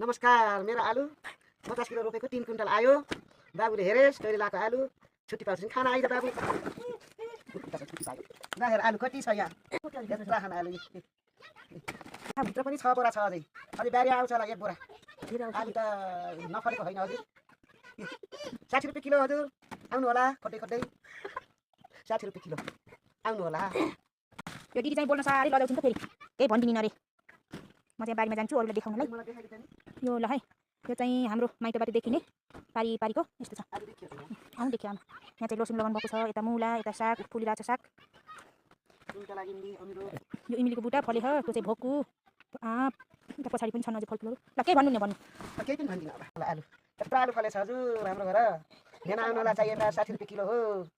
नमस्कार, मेरो आलु 50 किलो रोपेको 3 कुइन्टल आयो। बाबुले हेरेस् कहिले लाएको आलु छुट्टी पाउँछ खाना आइज बाबु। हेर आलु कति छ यहाँ। राखन आलु भित्र पनि 6 बोरा छ अझै। अझै बारी आउँछ होला 1 बोरा। आलु त नफलेको होइन हजुर। 60 रुपियाँ किलो हजुर। आउनु होला कतै 60 रुपियाँ किलो। आउनु होला। यो दिदी चाहिँ बोल्न साह्रै लजाउँछ नि त फेरि। केही भन्दिनँ अरे। म चाहिँ बारीमा जान्छु अरूलाई देखाउनलाई। यो ल है, यो चाहिँ हाम्रो माइतबाट देखिने पारीको यस्तो छ। आउनु देखियो आउनु। यहाँ चाहिँ लसुन लगाउनु भएको छ, यता मुला, यता साग फुलिरहेको छ साग। यो इमिलीको बुटा फले ह, त्यो चाहिँ भोकु आँप, यता पछाडि पनि छन् अझै फलफुलहरू। ल केही भन्नु नि भन्नु। केही पनि भन्दिनँ अब। आलु यत्रो आलु फलेछ हजुर हाम्रो घर। लिन आउनु होला चाहिए 60 रुपियाँ किलो हो।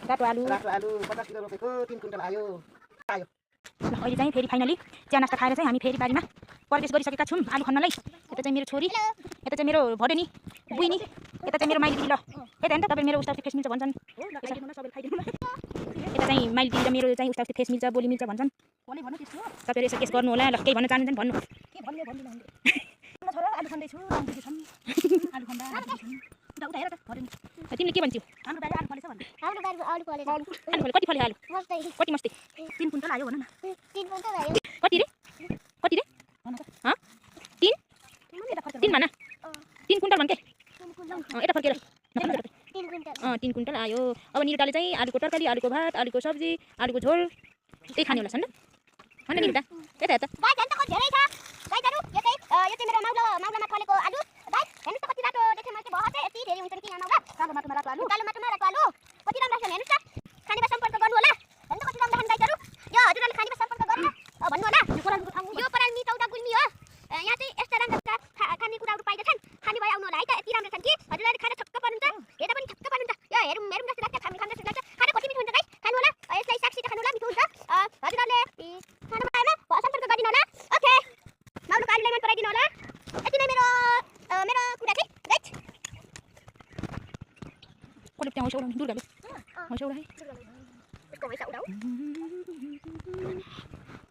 रातो आलु 50 किलो रोपेको 3 कुइन्टल आयो। ल अहिले चाहिँ फेरि फाइनली चिया नास्ता खाएर चाहिँ हामी फेरि बारीमा प्रवेश गरिसकेका छौँ आलु खन्नलाई। यता चाहिँ मेरो छोरी, यता चाहिँ मेरो भडेनी बुइनी, यता चाहिँ मेरो माइली दिदी। ल यता हेर्नु त तपाईँ मेरो उस्ताउस्ती फेस मिल्छ भन्छन्। यता चाहिँ माइली दिदी र मेरो चाहिँ उस्ताउस्ती फेस मिल्छ बोली मिल्छ भन्छन्। तपाईँहरू यसो केस गर्नु होला। ल केही भन्न चाहनुहुन्छ भन्नु। तिमीले के भन्छौ? कति फले आलु? कति मस्ती? 3 कुइन्टल आयो भन न। 3 कुइन्टल आयो। कति रे? 3 भन। 3 कुइन्टल भन् के? यता फर्केर 3 कुइन्टल आयो। अब निरुताले चाहिँ आलुको तरकारी, आलुको भात, आलुको सब्जी, आलुको झोल त्यही खाने होला नि त भन्न निरुता। यता हेर त धेरै छ गाइजहरु। यो चाहिँ मेरो माउलामा फलेको आलु। गाइज हेर्नुस् त कति रातो देख्न मलाई बहुत यति धेरै हुन्छ कि यहाँ माउला। कालो माटोमा रातो आलु कति राम्रो छ हेर्नुस् त। खानेमा सम्पर्क गर्नु होला। हेर्नु कति राम्रो खान गाइजहरु। यो हजुरले खानेमा सम्पर्क गर्नु भन्नु होला। यो परालमी तौदा गुल्मी हो। यहाँ चाहिँ यस्ता राम्रा खानेकुराहरू पाइन्छन्। खाने भए आउनु होला है त। यति राम्रो छन् कि हजुरले खान छक्क पर्नुहुन्छ। हेर्दा पनि छक्क पर्नुहुन्छ। यो हेरौँ जस्तो लाग्छ, खान जस्तो लाग्छ। खान कति मिठो हुन्छ गाइज। खानु होला। यसलाई साक्षी खानु होला, मिठो हुन्छ। हजुरले खाना भएमा सम्पर्क गरिदिनु होला। ओके, माउलुको आलुलाई मन पराइदिनु होला। यति नै मेरो कुरा चाहिँ गाइज। कसले त्यहाँ हैसौडा दुर्गाले हैसौडा है। यसको पैसा उडाऊ।